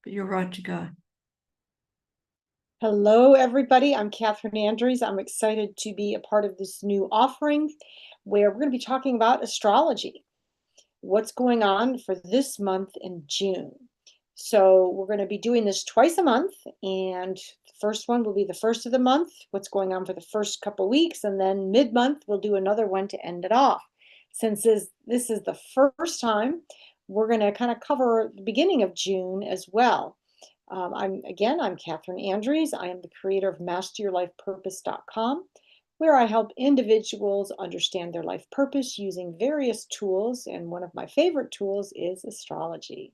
but you're right to go. Hello, everybody. I'm Kathryn Andries. I'm excited to be a part of this new offering where we're going to be talking about astrology, what's going on for this month in June. So we're going to be doing this twice a month, and the first one will be the first of the month, what's going on for the first couple weeks, and then mid-month we'll do another one to end it off. Since this is the first time, we're going to kind of cover the beginning of June as well. I'm Kathryn Andries. I am the creator of masteryourlifepurpose.com, where I help individuals understand their life purpose using various tools. And one of my favorite tools is astrology.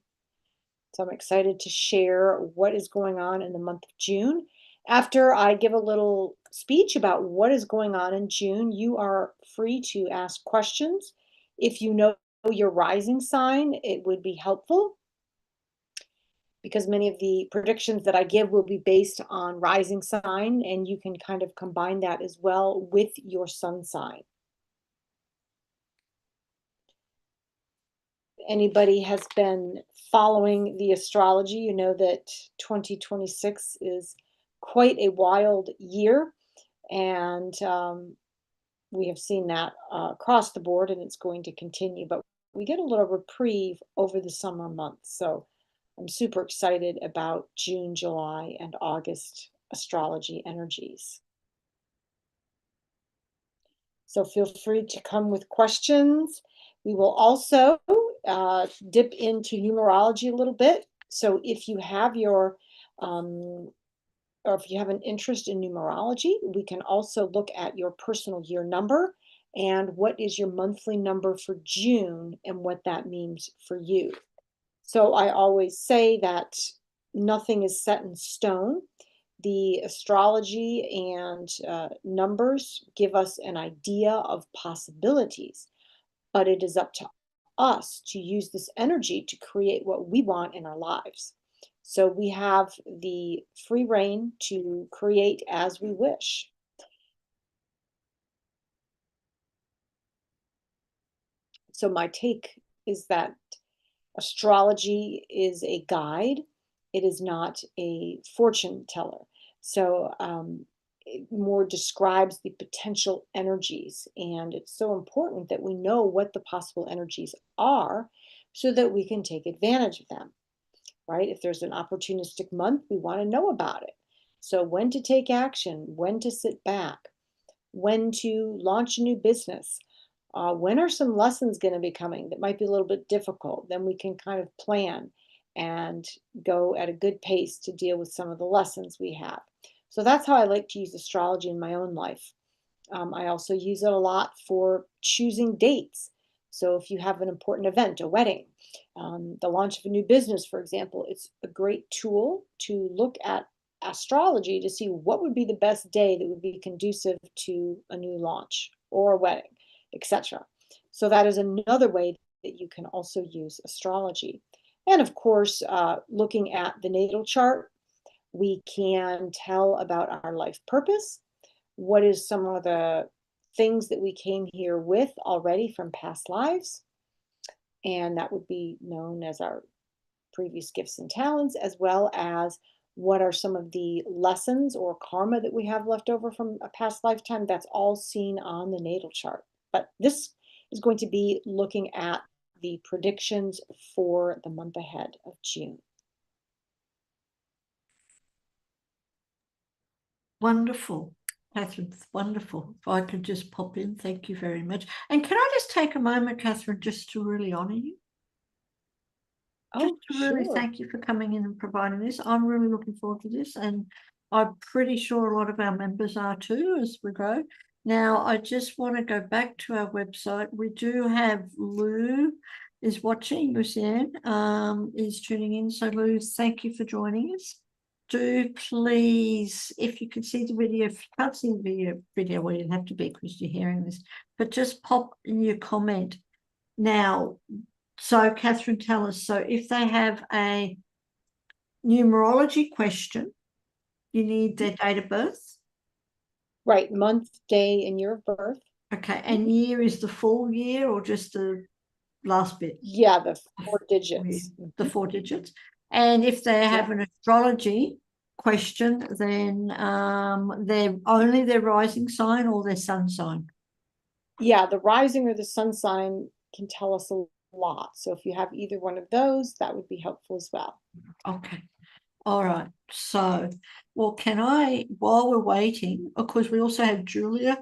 So I'm excited to share what is going on in the month of June. After I give a little speech about what is going on in June, you are free to ask questions. If you know your rising sign, it would be helpful, because many of the predictions that I give will be based on rising sign, and you can kind of combine that as well with your sun sign. Anybody has been following the astrology, you know that 2026 is quite a wild year, and we have seen that across the board, and it's going to continue, but we get a little reprieve over the summer months. So I'm super excited about June, July, and August astrology energies. So feel free to come with questions. We will also dip into numerology a little bit. So if you have your, or if you have an interest in numerology, we can also look at your personal year number and what is your monthly number for June and what that means for you. So I always say that nothing is set in stone. The astrology and numbers give us an idea of possibilities, but it is up to us to use this energy to create what we want in our lives. So we have the free reign to create as we wish. So my take is that astrology is a guide. It is not a fortune teller. So it more describes the potential energies. And it's so important that we know what the possible energies are so that we can take advantage of them, right? If there's an opportunistic month, we want to know about it. So when to take action, when to sit back, when to launch a new business, when are some lessons going to be coming that might be a little bit difficult? Then we can kind of plan and go at a good pace to deal with some of the lessons we have. So that's how I like to use astrology in my own life. I also use it a lot for choosing dates. So if you have an important event, a wedding, the launch of a new business, for example, it's a great tool to look at astrology to see what would be the best day that would be conducive to a new launch or a wedding, etc. So that is another way that you can also use astrology. And of course, looking at the natal chart, we can tell about our life purpose. What is some of the things that we came here with already from past lives? And that would be known as our previous gifts and talents, as well as what are some of the lessons or karma that we have left over from a past lifetime. That's all seen on the natal chart. But this is going to be looking at the predictions for the month ahead of June. Wonderful. Kathryn, wonderful. If I could just pop in, thank you very much. And can I just take a moment, Kathryn, just to really honor you? Just to really thank you for coming in and providing this. I'm really looking forward to this, and I'm pretty sure a lot of our members are too as we grow. Now, I just want to go back to our website. We do have Lou is watching, Lucienne is tuning in. So Lou, thank you for joining us. Do please, if you can see the video, if you can't see the video, well, you'd have to be because you're hearing this, but just pop in your comment. Now, so Kathryn, tell us, so if they have a numerology question, you need their date of birth? Right, month, day, and year of birth. Okay, and year is the full year or just the last bit? Yeah, the 4 digits. The 4 digits. And if they have an astrology question, then they're only their rising sign or their sun sign. Yeah, the rising or the sun sign can tell us a lot. So if you have either one of those, that would be helpful as well. Okay. All right. So, well, can I, while we're waiting, of course, we also have Julia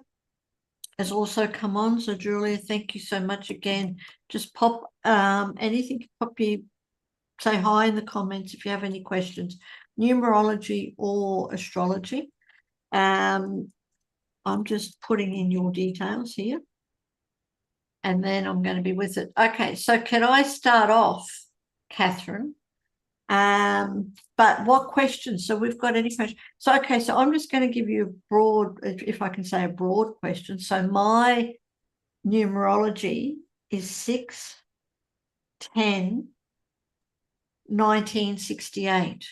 has also come on. So, Julia, thank you so much again. Just pop anything, pop you, say hi in the comments if you have any questions, numerology or astrology. I'm just putting in your details here. And then I'm going to be with it. Okay, so can I start off, Kathryn? But what questions? So we've got any questions? So, okay, so I'm just going to give you a broad, if I can say a broad question. So my numerology is 6/10/1968.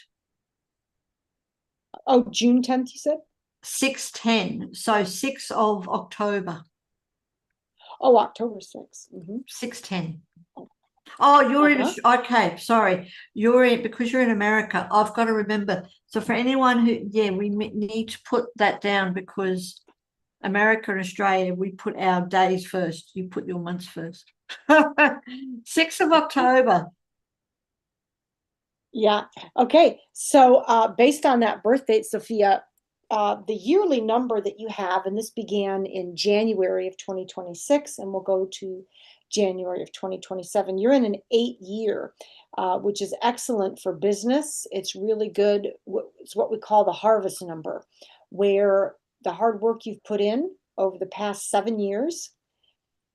Oh, June 10th, you said? 6/10, so 6 of October. Oh, October 6th. 6/10. Oh, you're in, okay, sorry. You're in, because you're in America, I've got to remember. So for anyone who, yeah, we need to put that down because America and Australia, we put our days first. You put your months first. 6th of October. Yeah. Okay. So based on that birth date, Sophia, the yearly number that you have, and this began in January of 2026 and will go to January of 2027, you're in an 8-year, which is excellent for business. It's really good. It's what we call the harvest number, where the hard work you've put in over the past 7 years,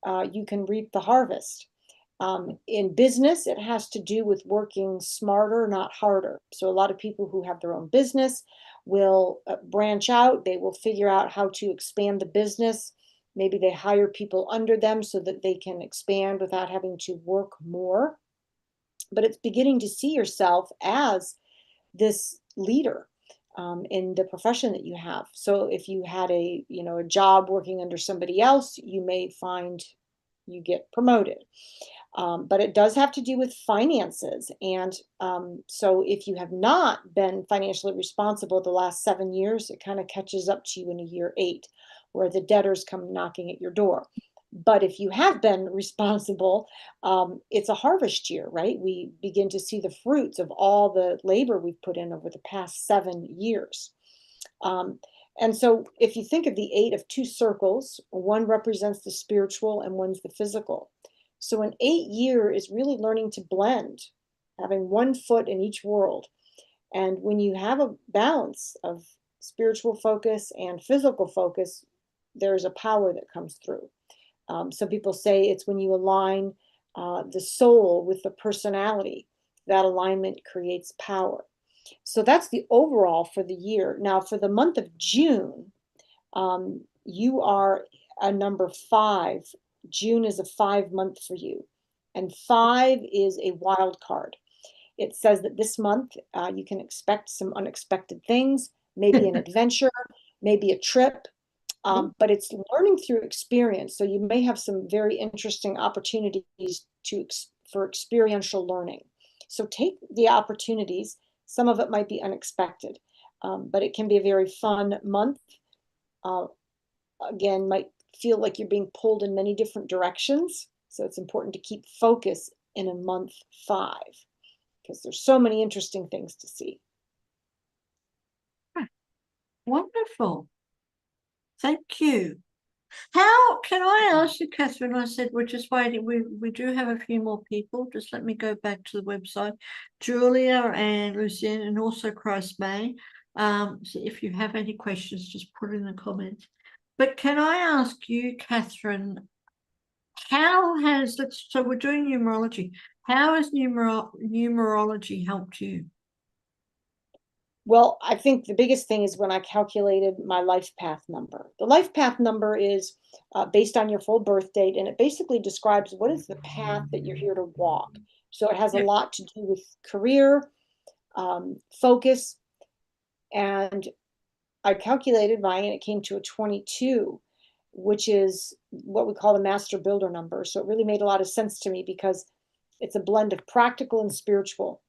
you can reap the harvest. In business, it has to do with working smarter, not harder. So a lot of people who have their own business will branch out. They will figure out how to expand the business. Maybe they hire people under them so that they can expand without having to work more. But it's beginning to see yourself as this leader in the profession that you have. So if you had a job working under somebody else, you may find you get promoted. But it does have to do with finances. And so if you have not been financially responsible the last 7 years, it kind of catches up to you in a year 8, where the debtors come knocking at your door. But if you have been responsible, it's a harvest year, right? We begin to see the fruits of all the labor we've put in over the past 7 years. And so if you think of the 8 of 2 circles, one represents the spiritual and one's the physical. So an 8-year is really learning to blend, having one foot in each world. And when you have a balance of spiritual focus and physical focus, there's a power that comes through. Some people say it's when you align the soul with the personality. That alignment creates power. So that's the overall for the year. Now, for the month of June, you are a number 5. June is a 5 month for you. And 5 is a wild card. It says that this month you can expect some unexpected things, maybe an adventure, maybe a trip, but it's learning through experience. So you may have some very interesting opportunities for experiential learning. So take the opportunities. Some of it might be unexpected, but it can be a very fun month. Again, might feel like you're being pulled in many different directions. So it's important to keep focus in a month 5 because there's so many interesting things to see. Wonderful. Thank you. How can I ask you, Kathryn? I said we're just waiting. We do have a few more people. Just let me go back to the website. Julia and Lucienne, and also Christ May. So if you have any questions, just put in the comments. But can I ask you, Kathryn, so we're doing numerology. How has numerology helped you? Well, I think the biggest thing is when I calculated my life path number. The life path number is based on your full birth date, and it basically describes what is the path that you're here to walk. So it has a lot to do with career, focus, and I calculated mine, and it came to a 22, which is what we call the master builder number. So it really made a lot of sense to me because it's a blend of practical and spiritual.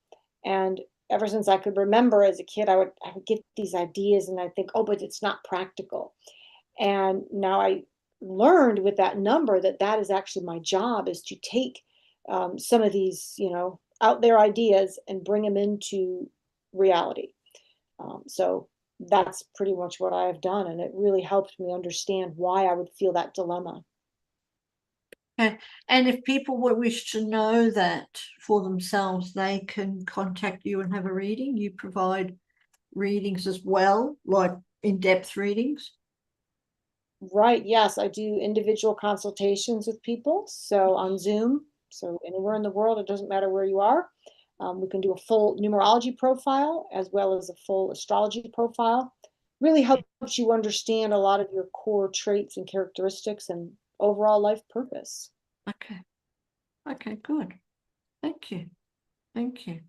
And ever since I could remember as a kid, I would get these ideas and I think, oh, but it's not practical. And now I learned with that number that that is actually my job, is to take some of these, out there ideas and bring them into reality. So that's pretty much what I have done. And it really helped me understand why I would feel that dilemma. Okay. And if people would wish to know that for themselves, they can contact you and have a reading. You provide readings as well, like in-depth readings. Right. Yes, I do individual consultations with people. So on Zoom, so anywhere in the world, it doesn't matter where you are. We can do a full numerology profile as well as a full astrology profile. Really helps you understand a lot of your core traits and characteristics and overall life purpose. Okay. Okay, good. Thank you. Thank you.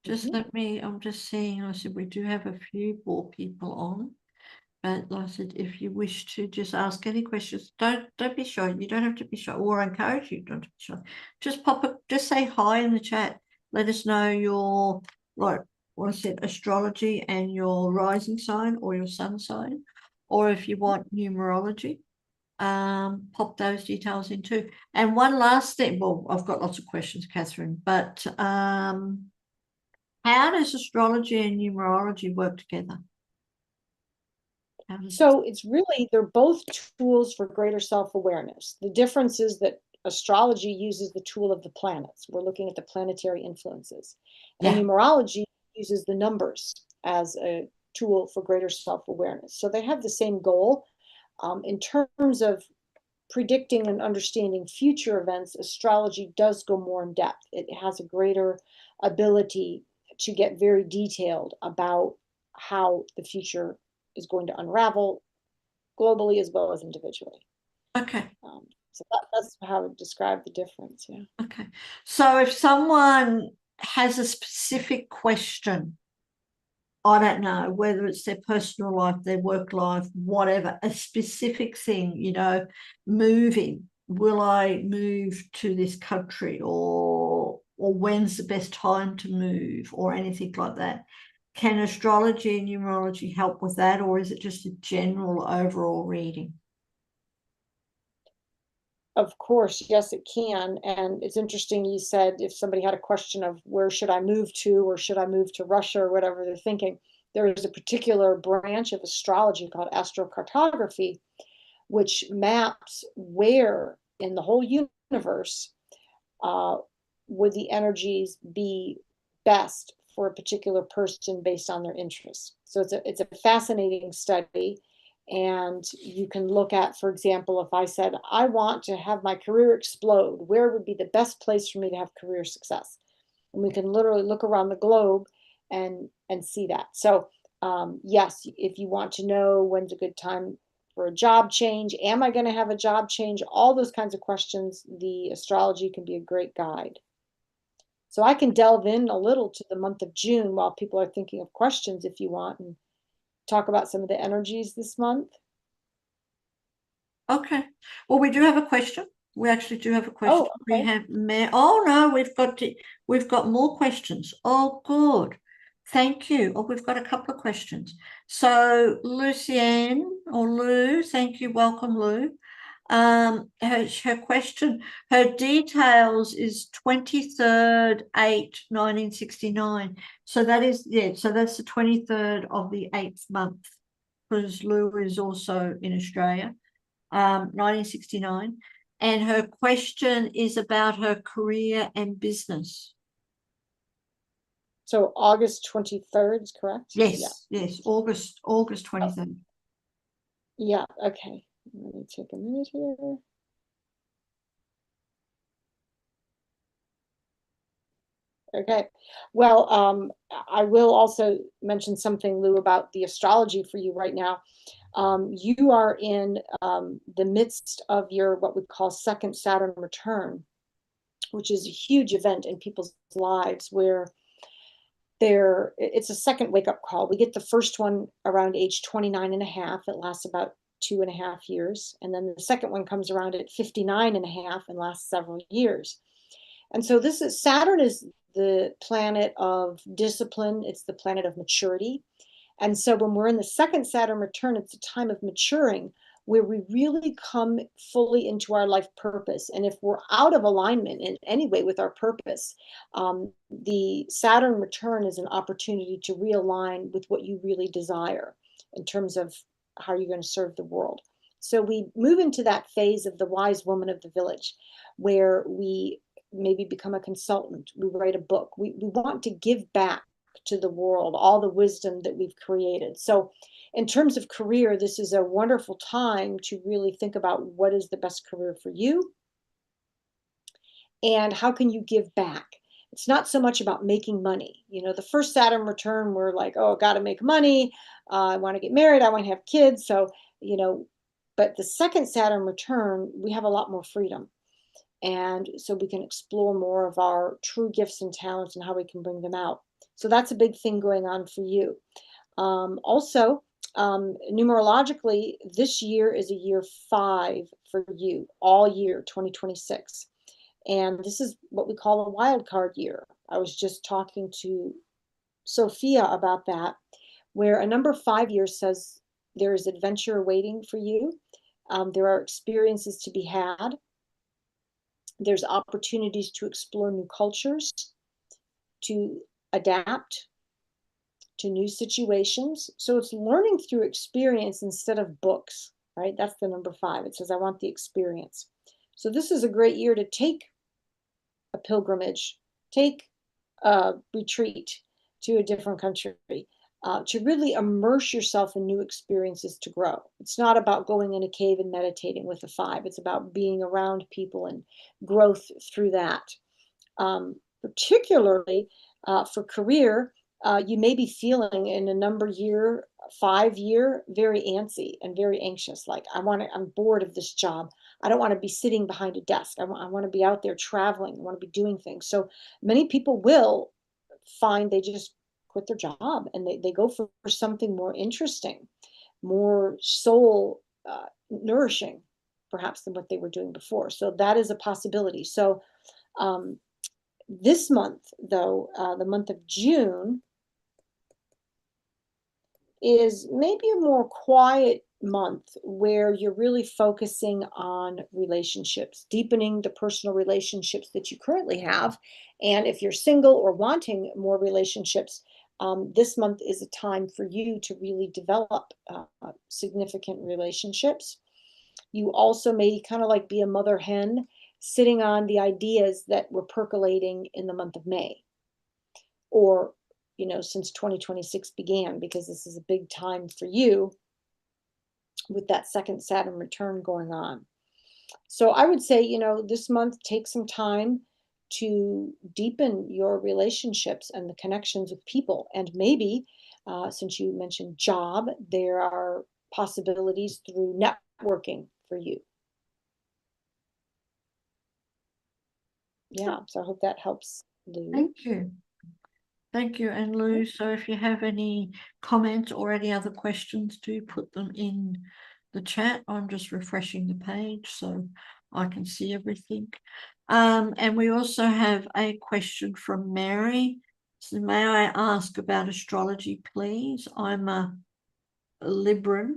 Just Mhm. I'm just seeing, I said we do have a few more people on. But like I said, if you wish to just ask any questions, don't be shy. You don't have to be shy, or I encourage you not to be shy. Just just say hi in the chat. Let us know your, like what I said, astrology and your rising sign or your sun sign, or if you want numerology, pop those details in too. And one last thing, well, I've got lots of questions, Kathryn, but how does astrology and numerology work together? So it's really, they're both tools for greater self-awareness. The difference is that astrology uses the tool of the planets. We're looking at the planetary influences. And Yeah. numerology uses the numbers as a tool for greater self-awareness. So they have the same goal. In terms of predicting and understanding future events, astrology does go more in depth. It has a greater ability to get very detailed about how the future is going to unravel globally as well as individually. Okay. So that's how I would describe the difference. Yeah. Okay. So if someone has a specific question, I don't know, whether it's their personal life, their work life, whatever, a specific thing, moving, will I move to this country, or when's the best time to move, or anything like that? Can astrology and numerology help with that, or is it just a general overall reading? Of course, yes, it can. And it's interesting you said if somebody had a question of where should I move to, or should I move to Russia, or whatever they're thinking, there is a particular branch of astrology called astrocartography, which maps where in the whole universe would the energies be best for a particular person based on their interests. So it's a fascinating study. And you can look at, for example, if I said, I want to have my career explode, where would be the best place for me to have career success? And we can literally look around the globe and see that. So yes, if you want to know when's a good time for a job change, am I going to have a job change? All those kinds of questions, the astrology can be a great guide. So I can delve in a little to the month of June while people are thinking of questions if you want, and talk about some of the energies this month. Okay. Well, we do have a question. We actually do have a question. Oh, We okay. have oh no, we've got more questions. Oh, good. Thank you. Oh, we've got a couple of questions. So Lucienne or Lou, thank you. Welcome, Lou. Her question, her details is 23rd 8 1969. So that is, yeah, so that's the 23rd of the 8th month, because Lou is also in Australia. 1969. And her question is about her career and business. So August 23rd is correct? Yes, yes, August 23rd. Yeah, okay. Let me take a minute here. Okay. Well, I will also mention something, Lou, about the astrology for you right now. You are in the midst of your what we call second Saturn return, which is a huge event in people's lives where it's a second wake-up call. We get the first one around age 29 and a half. It lasts about 2.5 years. And then the second one comes around at 59 and a half and lasts several years. And so Saturn is the planet of discipline. It's the planet of maturity. And so when we're in the second Saturn return, it's a time of maturing where we really come fully into our life purpose. And if we're out of alignment in any way with our purpose, the Saturn return is an opportunity to realign with what you really desire in terms of how you're going to serve the world. So we move into that phase of the wise woman of the village, where we maybe become a consultant, we write a book, we want to give back to the world all the wisdom that we've created. So in terms of career, this is a wonderful time to really think about what is the best career for you and how can you give back. It's not so much about making money. You know, the first Saturn return, we're like, oh, got to make money. I want to get married. I want to have kids. So, you know, but the second Saturn return, we have a lot more freedom. And so we can explore more of our true gifts and talents and how we can bring them out. So that's a big thing going on for you. Also, numerologically, this year is a year 5 for you, all year 2026. And this is what we call a wild card year. I was just talking to Sophia about that, where a number 5 years says there is adventure awaiting for you. There are experiences to be had. There's opportunities to explore new cultures, to adapt to new situations. So it's learning through experience instead of books, right? That's the number 5. It says, I want the experience. So this is a great year to take a pilgrimage, take a retreat to a different country, to really immerse yourself in new experiences to grow. It's not about going in a cave and meditating with a 5. It's about being around people and growth through that. Particularly for career, you may be feeling in a number year, 5 year, very antsy and very anxious. Like I'm bored of this job. I don't want to be sitting behind a desk. I want to be out there traveling. I want to be doing things. So many people will find they just quit their job and they go for something more interesting, more soul nourishing, perhaps, than what they were doing before. So that is a possibility. So this month, though, the month of June, is maybe a more quiet month where you're really focusing on relationships, deepening the personal relationships that you currently have. And if you're single or wanting more relationships, this month is a time for you to really develop significant relationships. You also may kind of like be a mother hen sitting on the ideas that were percolating in the month of May, or since 2026 began, because this is a big time for you with that second Saturn return going on. So I would say, this month, take some time to deepen your relationships and the connections with people. And maybe, since you mentioned job, there are possibilities through networking for you. Yeah, so I hope that helps, Lou. Thank you. Thank you. And Lou, so if you have any comments or any other questions, do put them in the chat. I'm just refreshing the page so I can see everything. And we also have a question from Mary. So may I ask about astrology, please? I'm a Libran.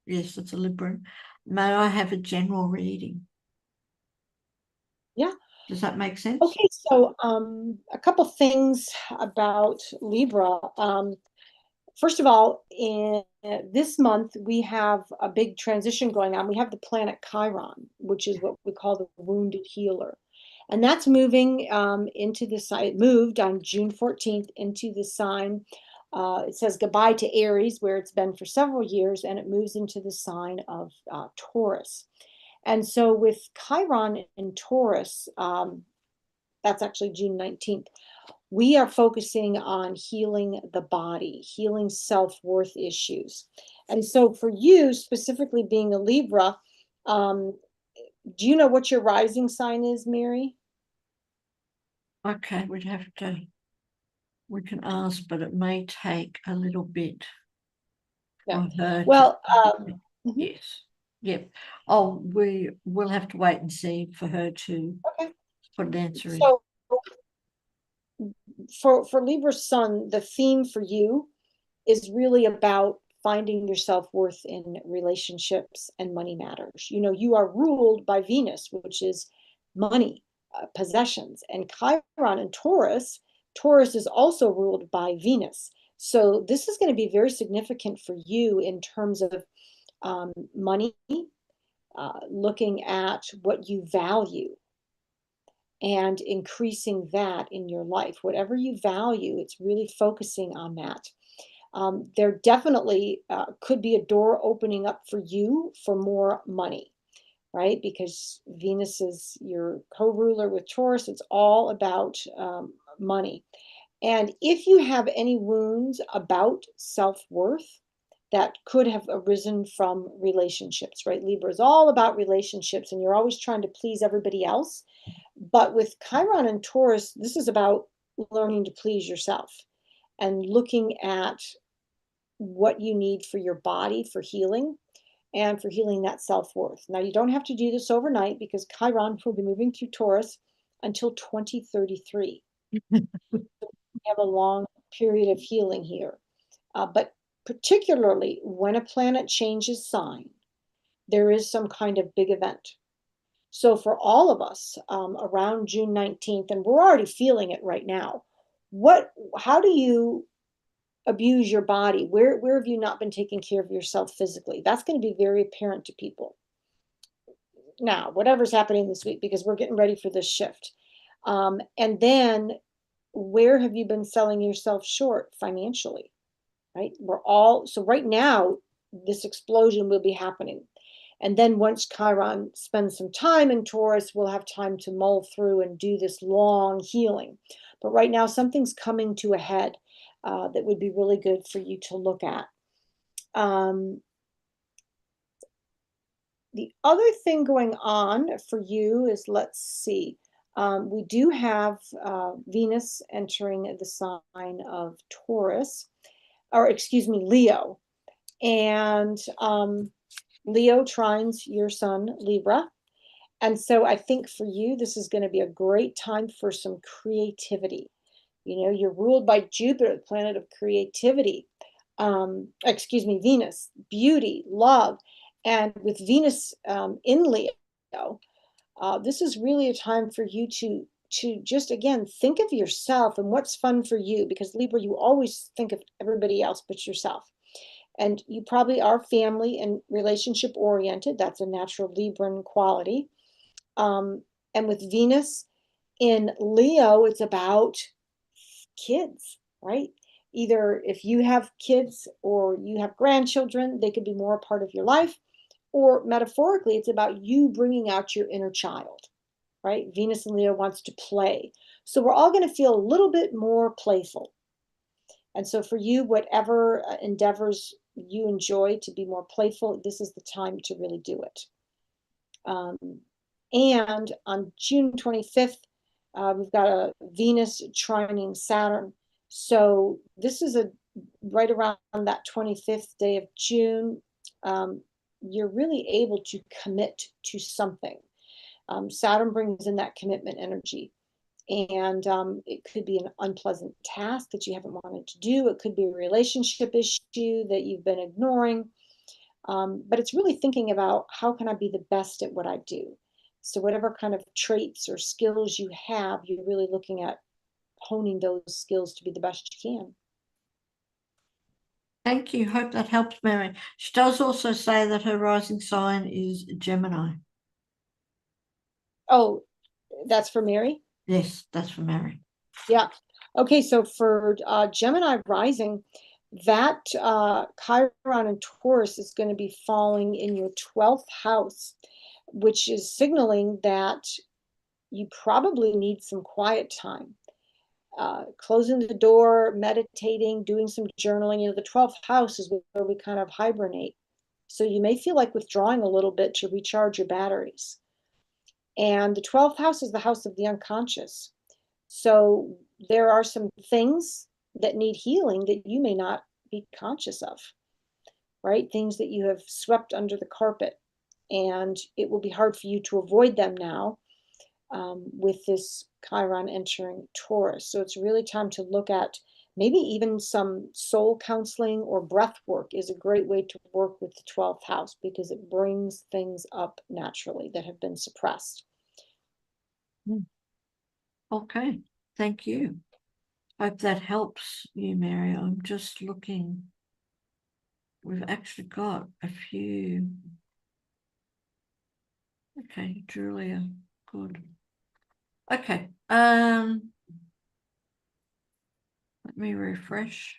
Yes, it's a Libran. May I have a general reading? Yeah. Does that make sense? Okay, so a couple things about Libra. First of all, in this month, we have a big transition going on. We have the planet Chiron, which is what we call the wounded healer. And that's moving into the sign. It moved on June 14th into the sign. It says goodbye to Aries, where it's been for several years, and it moves into the sign of Taurus. And so with Chiron in Taurus, that's actually June 19th. We are focusing on healing the body, healing self-worth issues. And so for you, specifically being a Libra, do you know what your rising sign is, Mary? Okay, we can ask, but it may take a little bit for her. Well, yes. Yep. Oh, we will have to wait and see for her to. Okay. what an answer is. So for Libra Sun, the theme for you is really about finding your self-worth in relationships and money matters. You know, you are ruled by Venus, which is money, possessions, and Chiron in Taurus. Taurus is also ruled by Venus. So this is going to be very significant for you in terms of money, looking at what you value and increasing that in your life. Whatever you value, it's really focusing on that. There definitely could be a door opening up for you for more money, right? Because Venus is your co-ruler with Taurus. It's all about money. And if you have any wounds about self-worth, that could have arisen from relationships, right? Libra is all about relationships, and you're always trying to please everybody else. But with Chiron and Taurus, this is about learning to please yourself and looking at what you need for your body for healing and for healing that self-worth. Now, you don't have to do this overnight because Chiron will be moving through Taurus until 2033. We have a long period of healing here. But particularly when a planet changes sign, there is some kind of big event. So for all of us around June 19th, and we're already feeling it right now, how do you abuse your body? Where have you not been taking care of yourself physically? That's going to be very apparent to people. Now, whatever's happening this week, because we're getting ready for this shift. And then where have you been selling yourself short financially, right? So right now, this explosion will be happening. And then once Chiron spends some time in Taurus, we'll have time to mull through and do this long healing. But right now, something's coming to a head that would be really good for you to look at. The other thing going on for you is, let's see, we do have Venus entering the sign of Taurus, or excuse me, Leo. And Leo trines your sun, Libra. And so I think for you, this is going to be a great time for some creativity. You know, you're ruled by Jupiter, the planet of creativity. Excuse me, Venus, beauty, love. And with Venus in Leo, this is really a time for you to just, again, think of yourself and what's fun for you, because Libra, you always think of everybody else but yourself. And you probably are family and relationship oriented. That's a natural Libran quality. And with Venus in Leo, it's about kids, right? Either if you have kids or you have grandchildren, they could be more a part of your life. Or metaphorically, it's about you bringing out your inner child, right? Venus in Leo wants to play. So we're all going to feel a little bit more playful. And so for you, whatever endeavors you enjoy to be more playful, this is the time to really do it. And on June 25th, we've got a Venus trining Saturn. So this is right around that 25th day of June. You're really able to commit to something. Saturn brings in that commitment energy. And it could be an unpleasant task that you haven't wanted to do. It could be a relationship issue that you've been ignoring. But it's really thinking about, how can I be the best at what I do? So whatever kind of traits or skills you have, you're really looking at honing those skills to be the best you can. Thank you. Hope that helps, Mary. She does also say that her rising sign is Gemini. Oh, that's for Mary? Yes, that's for Mary. Yeah. Okay, so for Gemini rising, that Chiron and Taurus is going to be falling in your 12th house, which is signaling that you probably need some quiet time. Closing the door, meditating, doing some journaling. You know, the 12th house is where we kind of hibernate. So you may feel like withdrawing a little bit to recharge your batteries. And the 12th house is the house of the unconscious. So there are some things that need healing that you may not be conscious of, right? Things that you have swept under the carpet, and it will be hard for you to avoid them now. with this Chiron entering Taurus. So it's really time to look at maybe even some soul counseling, or breath work is a great way to work with the 12th house, because it brings things up naturally that have been suppressed. Okay, thank you. Hope that helps you, Mary. I'm just looking. We've actually got a few. Okay, Julia, good. Okay, let me refresh.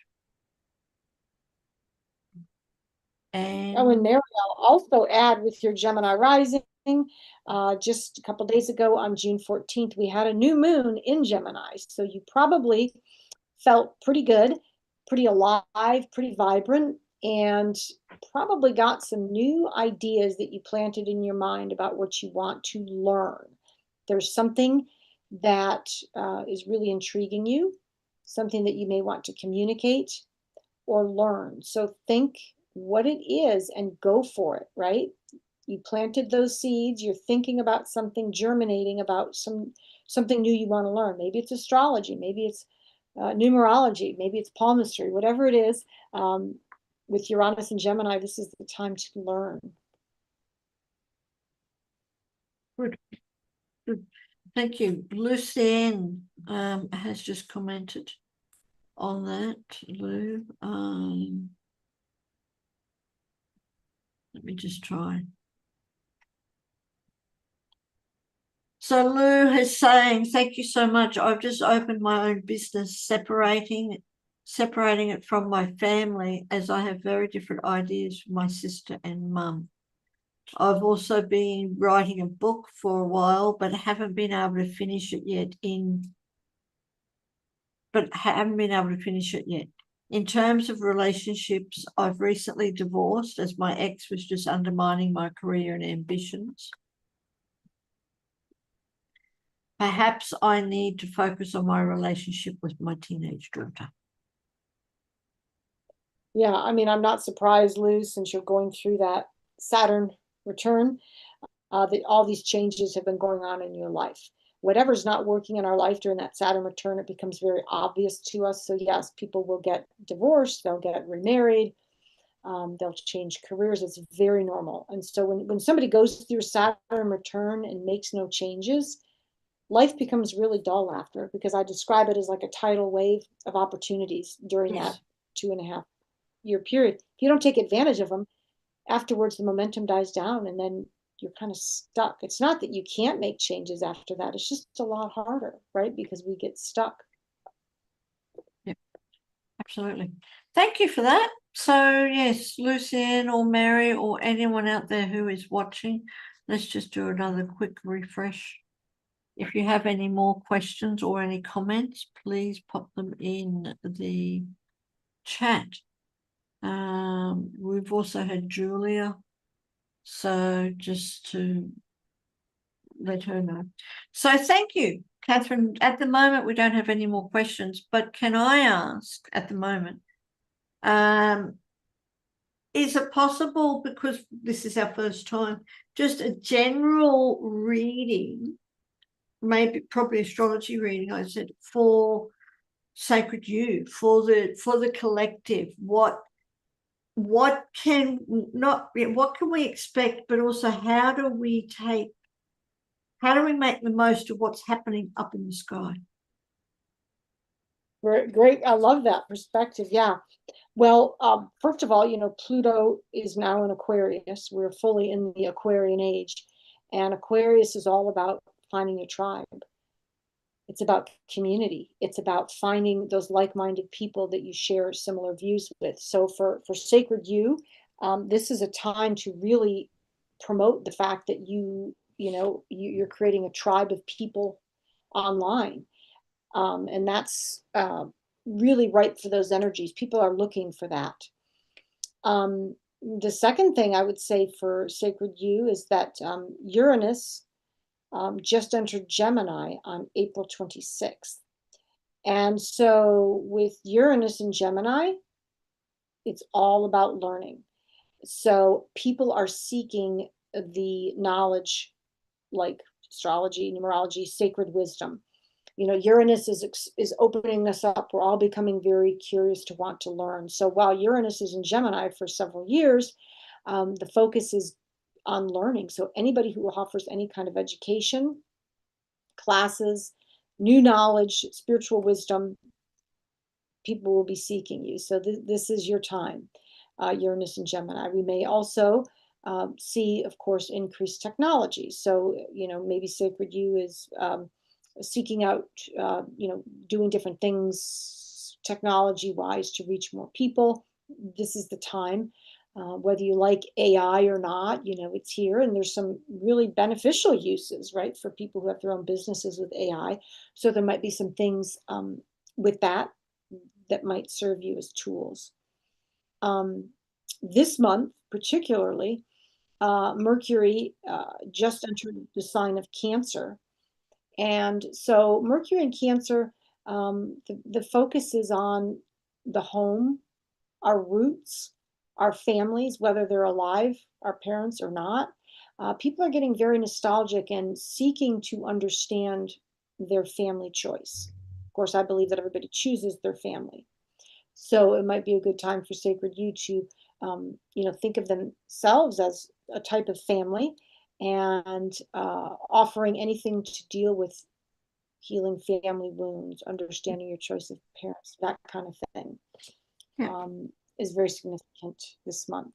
Oh, and Mary, I'll also add with your Gemini rising, just a couple days ago on June 14th, we had a new moon in Gemini. So you probably felt pretty good, pretty alive, pretty vibrant, and probably got some new ideas that you planted in your mind about what you want to learn. There's something that is really intriguing you, something that you may want to communicate or learn. So think what it is and go for it, right? You planted those seeds, you're thinking about something, germinating about something new you want to learn. Maybe it's astrology, maybe it's numerology, maybe it's palmistry, whatever it is. With Uranus and Gemini, this is the time to learn. Good. Good. Thank you. Lucienne has just commented on that, Lou. Let me just try. So Lou is saying, thank you so much. I've just opened my own business, separating it from my family, as I have very different ideas from my sister and mum. I've also been writing a book for a while, but haven't been able to finish it yet. In terms of relationships, I've recently divorced, as my ex was just undermining my career and ambitions. Perhaps I need to focus on my relationship with my teenage daughter. Yeah, I mean, I'm not surprised, Lou, since you're going through that Saturn return, that all these changes have been going on in your life. Whatever's not working in our life during that Saturn return, it becomes very obvious to us. So yes, people will get divorced, they'll get remarried, they'll change careers. It's very normal. And so when somebody goes through Saturn return and makes no changes, life becomes really dull after, because I describe it as like a tidal wave of opportunities during that 2.5-year period. If you don't take advantage of them, afterwards the momentum dies down and then you're kind of stuck. It's not that you can't make changes after that. It's just a lot harder, right? Because we get stuck. Yep, absolutely. Thank you for that. So yes, Lucienne or Mary or anyone out there who is watching, let's just do another quick refresh. If you have any more questions or any comments, please pop them in the chat. We've also had Julia, so just to let her know. So thank you, Kathryn. At the moment, we don't have any more questions, but can I ask at the moment, is it possible, because this is our first time, just a general reading, maybe probably astrology reading, I said, for Sacred You, for the collective, what can we expect, but also how do we make the most of what's happening up in the sky? Great. I love that perspective. Yeah. Well, first of all, Pluto is now in Aquarius. We're fully in the Aquarian age, and Aquarius is all about finding a tribe. It's about community. It's about finding those like-minded people that you share similar views with. So for Sacred You, this is a time to really promote the fact that you're creating a tribe of people online. And that's really ripe for those energies. People are looking for that. The second thing I would say for Sacred You is that Uranus just entered Gemini on April 26th. And so with Uranus in Gemini, it's all about learning. So people are seeking the knowledge like astrology, numerology, sacred wisdom. Uranus is opening us up. We're all becoming very curious to want to learn. So while Uranus is in Gemini for several years, the focus is on learning. So anybody who offers any kind of education, classes, new knowledge, spiritual wisdom, people will be seeking you. So this is your time, Uranus and Gemini. We may also see, of course, increased technology. So, maybe Sacred You is seeking out, doing different things technology-wise to reach more people. This is the time. Whether you like AI or not, it's here, and there's some really beneficial uses, right, for people who have their own businesses with AI. So there might be some things with that might serve you as tools. This month, particularly, Mercury just entered the sign of Cancer. And so Mercury in Cancer, the focus is on the home, our roots, our families, whether they're alive, our parents or not. People are getting very nostalgic and seeking to understand their family choice. Of course, I believe that everybody chooses their family. So it might be a good time for Sacred You to, think of themselves as a type of family and offering anything to deal with healing family wounds, understanding your choice of parents, that kind of thing. Yeah. Is very significant this month.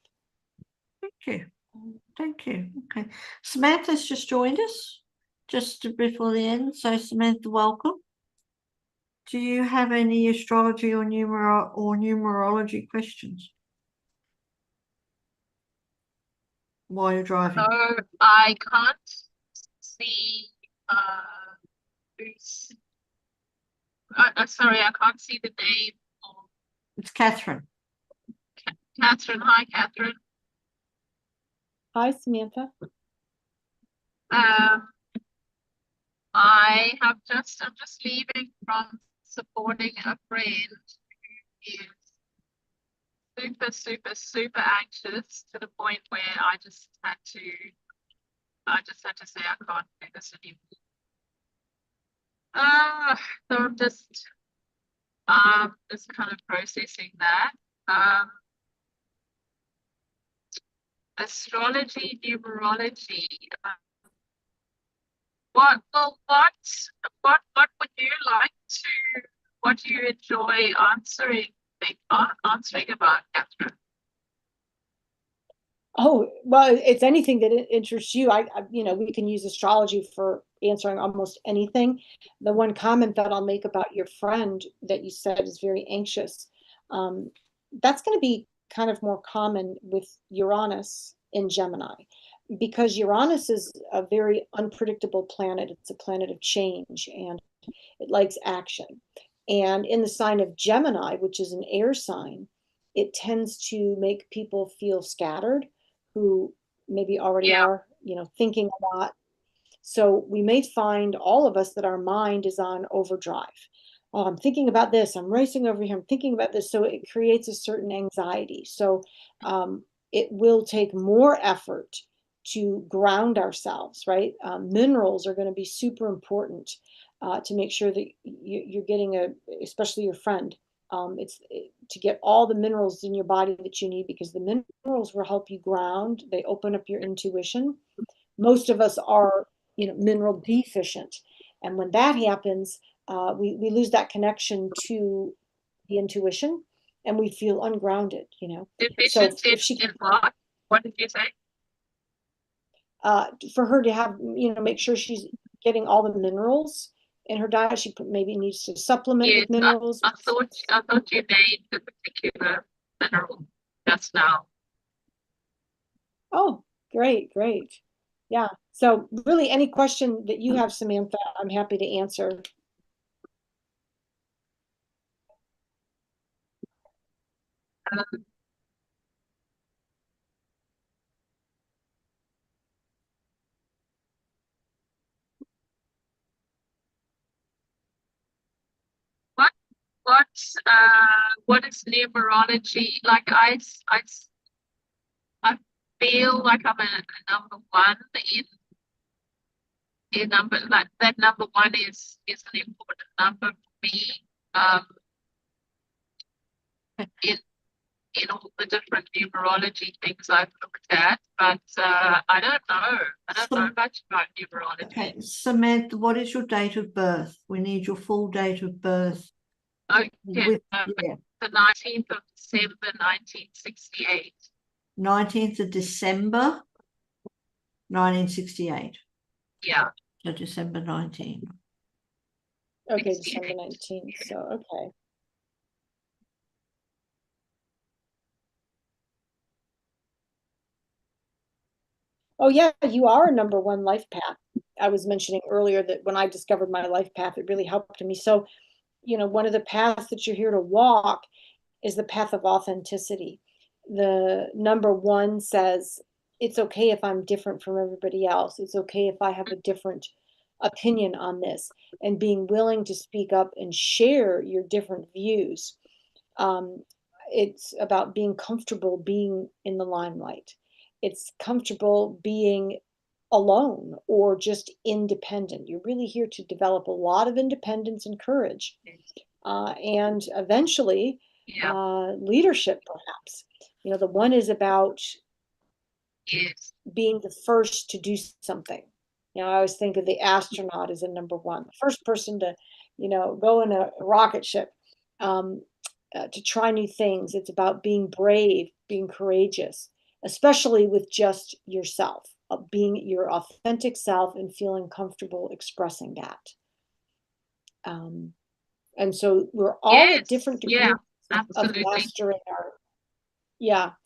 Thank you. Thank you. Okay. Samantha's just joined us just before the end. So Samantha, welcome. Do you have any astrology or numerology questions while you're driving? No, I can't see sorry, I can't see the name. It's Kathryn. Kathryn. Hi, Kathryn. Hi, Samantha. I'm just leaving from supporting a friend who is super anxious to the point where I just had to say I can't do this anymore. So I'm just kind of processing that. Astrology, numerology. What would you like to? What do you enjoy answering about, Kathryn? Oh, well, it's anything that interests you. We can use astrology for answering almost anything. The one comment that I'll make about your friend that you said is very anxious, that's going to be kind of more common with Uranus in Gemini, because Uranus is a very unpredictable planet. It's a planet of change and it likes action. And in the sign of Gemini, which is an air sign, it tends to make people feel scattered, who maybe already are, thinking a lot. So we may find, all of us, that our mind is on overdrive. Oh, I'm thinking about this, I'm racing over here, I'm thinking about this. So it creates a certain anxiety. So it will take more effort to ground ourselves, right? Minerals are going to be super important to make sure that you're getting especially your friend, it's to get all the minerals in your body that you need, because the minerals will help you ground. They open up your intuition. Most of us are, mineral deficient. And when that happens, we lose that connection to the intuition and we feel ungrounded, So if she can, what did you say? For her to have, make sure she's getting all the minerals in her diet. She maybe needs to supplement with minerals. I thought you named the particular mineral just now. Oh, great. Yeah. So really, any question that you have, Samantha, I'm happy to answer. What is numerology? Like I feel like I'm a number one a number like that. Number one is an important number for me. In all the different numerology things I've looked at, but I don't know. I don't know much about numerology. Okay, Samantha, what is your date of birth? We need your full date of birth. Okay, the 19th of December, 1968. 19th of December, 1968. Yeah. So December 19th. Okay, December 19th. So, okay. Oh, yeah, you are a number one life path. I was mentioning earlier that when I discovered my life path, it really helped me. So, you know, one of the paths that you're here to walk is the path of authenticity. The number one says, it's okay if I'm different from everybody else. It's okay if I have a different opinion on this, and being willing to speak up and share your different views. It's about being comfortable being in the limelight. It's comfortable being alone or just independent. You're really here to develop a lot of independence and courage, and eventually leadership, perhaps. You know, the one is about being the first to do something. You know, I always think of the astronaut as a number one, the first person to, you know, go in a rocket ship, to try new things. It's about being brave, being courageous, especially with just yourself, being your authentic self and feeling comfortable expressing that. And so we're all at different degrees of mastering our,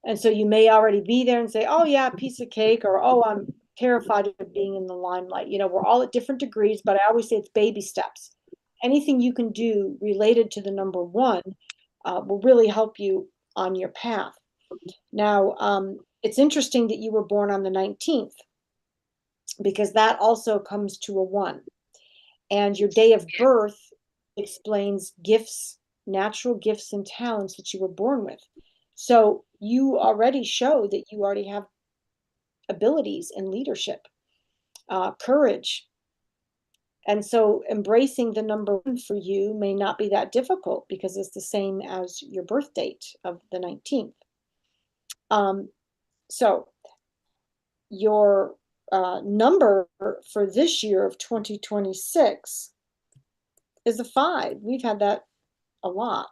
and so you may already be there and say, oh yeah, piece of cake, or oh, I'm terrified of being in the limelight. You know, we're all at different degrees, but I always say it's baby steps. Anything you can do related to the number one will really help you on your path. Now, it's interesting that you were born on the 19th, because that also comes to a one. And your day of birth explains gifts, natural gifts and talents that you were born with. So you already show that you already have abilities in leadership, courage. And so embracing the number one for you may not be that difficult, because it's the same as your birth date of the 19th. So your number for this year of 2026 is a 5. We've had that a lot.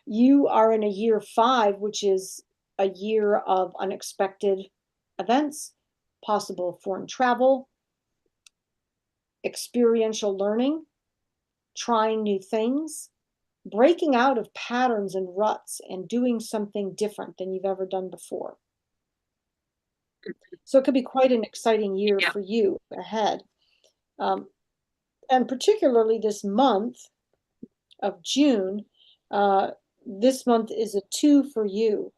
You are in a year 5, which is a year of unexpected events, possible foreign travel, experiential learning, trying new things, breaking out of patterns and ruts, and doing something different than you've ever done before. So it could be quite an exciting year for you ahead. And particularly this month of June, this month is a 2 for you,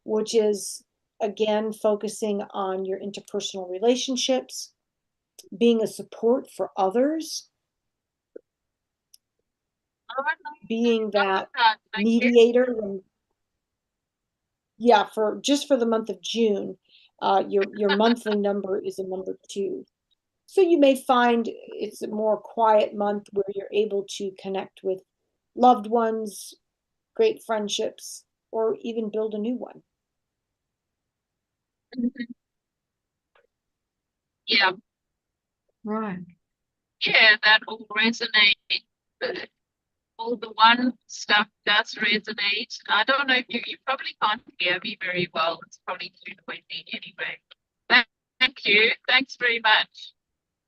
which is, again, focusing on your interpersonal relationships, being a support for others, being that mediator. For the month of June, your monthly number is a number 2. So you may find it's a more quiet month where you're able to connect with loved ones, great friendships, or even build a new one. Yeah. Right. Yeah, that all resonates. All the one stuff does resonate. I don't know if you probably can't hear me very well. It's probably too noisy anyway. Thank you. Thanks very much.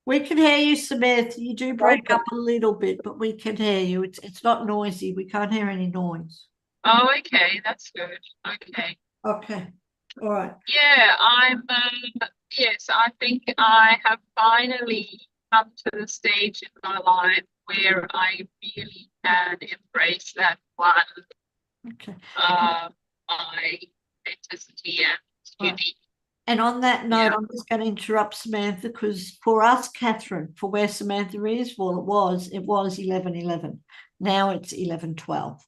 We can hear you, Samantha. You do break up a little bit, but we can hear you. It's not noisy. We can't hear any noise. Oh, okay. That's good. Okay. Okay. All right. Yeah, yes, I think I have finally come to the stage in my life where I really can embrace that one. Okay. My authenticity and beauty. And on that note, I'm just going to interrupt Samantha, because for us, Kathryn, for where Samantha is, well, it was 11:11. Now it's 11:12.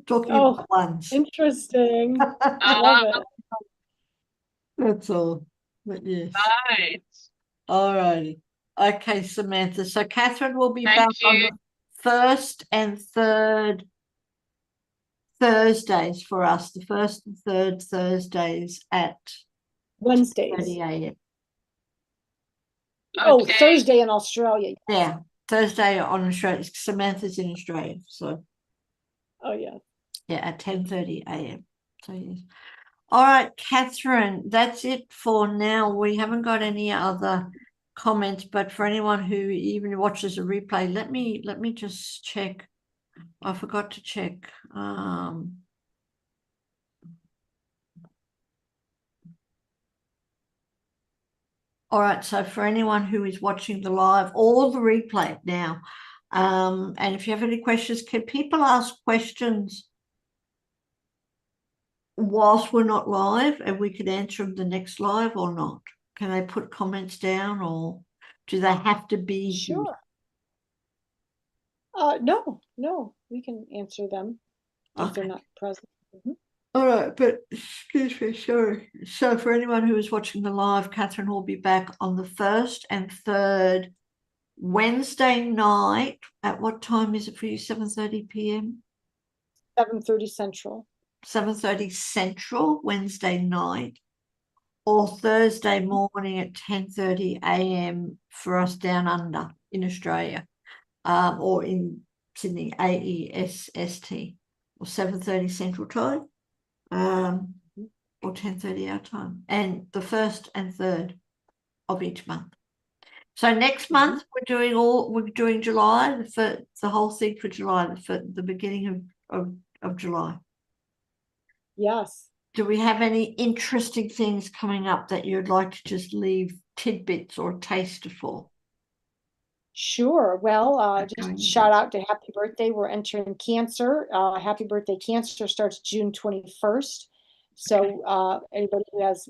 Talking about ones. Interesting. Love it. That's all. But yes. Right. All righty. Okay, Samantha. So Kathryn will be back Thank on you. the first and third Thursdays for us. The first and third Thursdays at Wednesdays. 30 a.m. Oh, Okay. Thursday in Australia. Yeah, Thursday on Australia. Samantha's in Australia, so Oh, yeah. yeah, at 10:30 a.m. So yes. All right, Kathryn, that's it for now. We haven't got any other comments, but for anyone who even watches a replay, let me just check. I forgot to check. All right, so for anyone who is watching the live or the replay now, and if you have any questions, can people ask questions whilst we're not live and we can answer them the next live or not? Can they put comments down or do they have to be here? Sure. No, we can answer them if they're Okay. not present. Mhm. All right, but excuse me, sorry. So for anyone who is watching the live, Kathryn will be back on the first and third Wednesday night. At what time is it for you? 7:30 p.m. 7:30 Central. 7:30 Central Wednesday night, or Thursday morning at 10:30 a.m. for us down under in Australia, or in Sydney, AESST, or 7:30 Central Time. Or 10:30 our time, and the first and third of each month. So next month we're doing July, the whole thing for July, the beginning of July. Yes. Do we have any interesting things coming up that you'd like to just leave tidbits or a taster for? Sure. Well, just shout out to happy birthday. We're entering Cancer. Happy birthday, Cancer starts June 21st. So anybody who has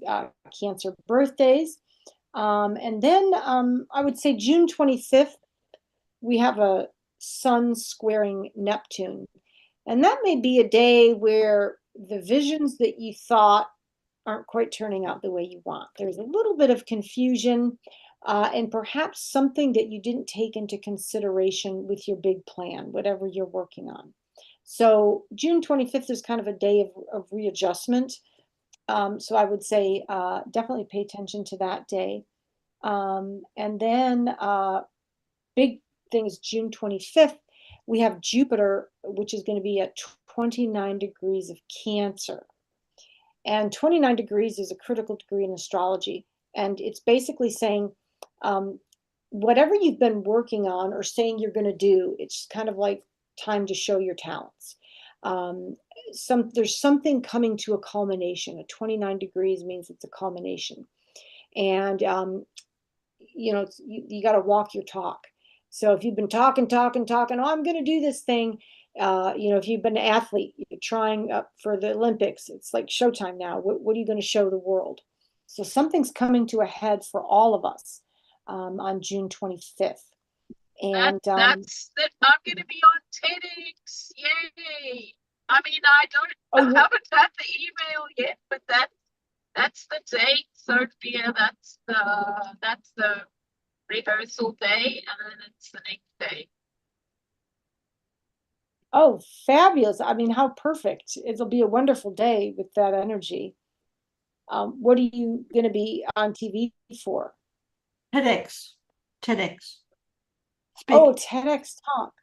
Cancer birthdays. And then I would say June 25th, we have a Sun squaring Neptune. And that may be a day where the visions that you thought aren't quite turning out the way you want. There's a little bit of confusion and perhaps something that you didn't take into consideration with your big plan, whatever you're working on. So June 25th is kind of a day of readjustment. So I would say definitely pay attention to that day. And then big thing is June 25th, we have Jupiter, which is going to be at 29 degrees of Cancer. And 29 degrees is a critical degree in astrology. And it's basically saying whatever you've been working on or saying you're going to do, it's kind of like time to show your talents. There's something coming to a culmination. At 29 degrees means it's a culmination. And, you got to walk your talk. So if you've been talking, oh, I'm going to do this thing. If you've been an athlete, you're trying up for the Olympics, it's like showtime now. What are you going to show the world? So something's coming to a head for all of us on June 25th. And that's that I'm going to be on TEDx. Yay! I mean, I haven't had the email yet, but that's the date, Sophia. That's the rehearsal day, and then it's the next day. Oh, fabulous. I mean, how perfect. It'll be a wonderful day with that energy. What are you going to be on TV for? TEDx. Oh, TEDx talk.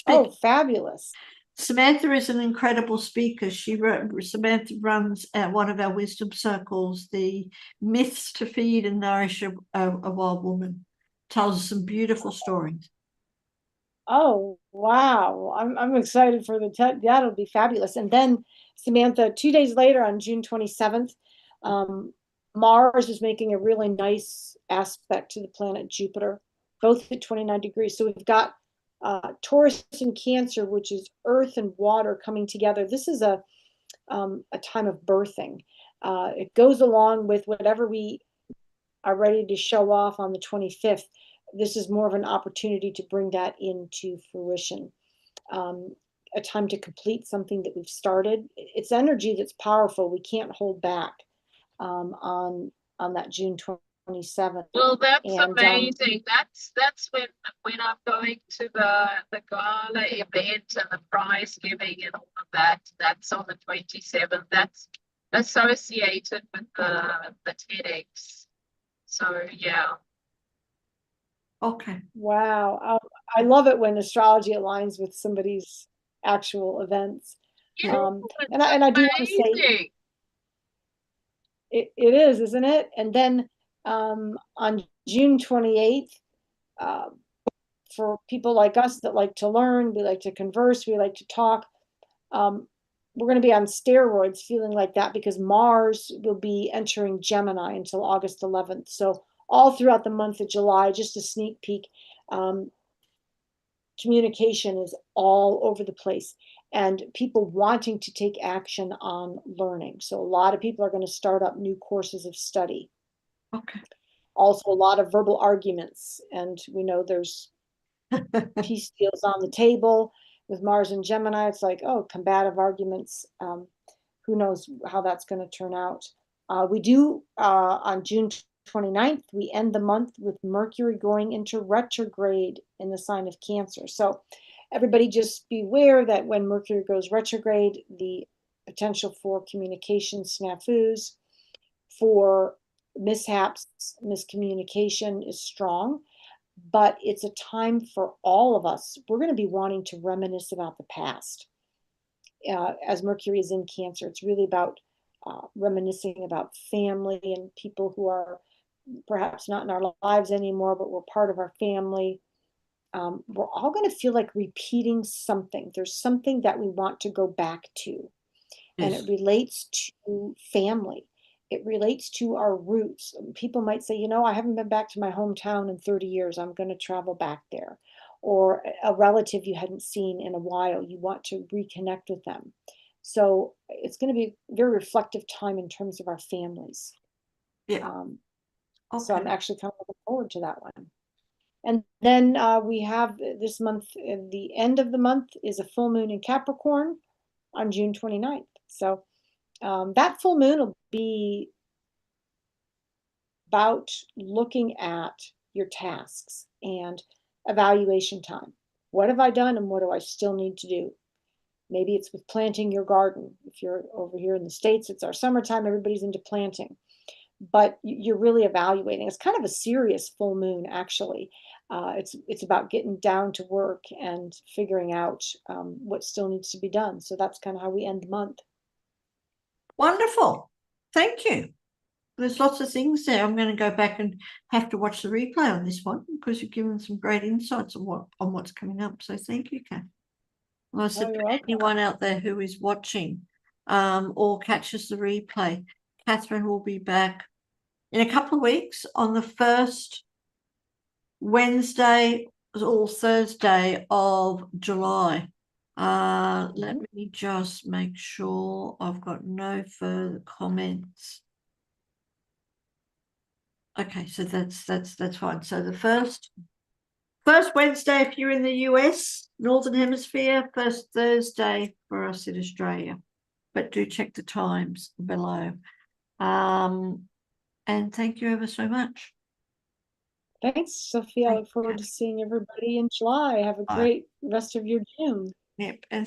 Oh, fabulous. Samantha is an incredible speaker. Samantha runs one of our wisdom circles, the Myths to Feed and Nourish a Wild Woman. Tells us some beautiful stories. Oh, wow. I'm excited for the TED. That'll be fabulous. And then Samantha, 2 days later on June 27th, Mars is making a really nice aspect to the planet Jupiter, both at 29 degrees. So we've got Taurus and Cancer, which is earth and water coming together. This is a time of birthing. It goes along with whatever we are ready to show off on the 25th. This is more of an opportunity to bring that into fruition. A time to complete something that we've started. It's energy that's powerful. We can't hold back on that June 27th. Well, that's And amazing. That's when I'm going to the gala event and the prize giving and all of that. That's on the 27th. That's associated with the TEDx. So yeah. Okay. wow, I love it when astrology aligns with somebody's actual events. Yeah, And I do want to say amazing. it is, isn't it? And then on June 28th, for people like us that like to learn, we like to converse, we like to talk, we're going to be on steroids feeling like that because Mars will be entering Gemini until August 11th. So all throughout the month of July, just a sneak peek, communication is all over the place and people wanting to take action on learning. So a lot of people are going to start up new courses of study. Okay. Also a lot of verbal arguments, and we know there's peace deals on the table with Mars and Gemini. It's like, oh, combative arguments. Who knows how that's going to turn out. We do, on June 29th, we end the month with Mercury going into retrograde in the sign of Cancer. So everybody just beware that when Mercury goes retrograde, the potential for communication snafus, for mishaps, miscommunication is strong. But it's a time for all of us. We're going to be wanting to reminisce about the past. As Mercury is in Cancer, it's really about reminiscing about family and people who are perhaps not in our lives anymore, but were part of our family. We're all going to feel like repeating something. There's something that we want to go back to, and Yes. it relates to family. It relates to our roots. People might say, you know, I haven't been back to my hometown in 30 years. I'm going to travel back there. Or a relative you hadn't seen in a while, you want to reconnect with them. So it's going to be a very reflective time in terms of our families. Yeah. So I'm Okay. actually kind of looking forward to that one. And then we have this month, the end of the month is a full moon in Capricorn on June 29th. So that full moon will be about looking at your tasks and evaluation time. What have I done and what do I still need to do? Maybe it's with planting your garden. If you're over here in the States, it's our summertime, everybody's into planting. But you're really evaluating. It's kind of a serious full moon, actually. It's about getting down to work and figuring out what still needs to be done. So that's kind of how we end the month. Wonderful. Thank you. There's lots of things there. I'm going to go back and have to watch the replay on this one because you've given some great insights on what's coming up. So thank you, Kath. Well, so anyone out there who is watching or catches the replay, Kathryn will be back in a couple of weeks on the first Wednesday or Thursday of July. Let me just make sure I've got no further comments. Okay, so that's fine. So the first Wednesday if you're in the US, Northern Hemisphere, first Thursday for us in Australia. But do check the times below. And thank you ever so much. Thanks, Sophia. I look forward to seeing everybody in July. Have a great rest of your June. Yep. And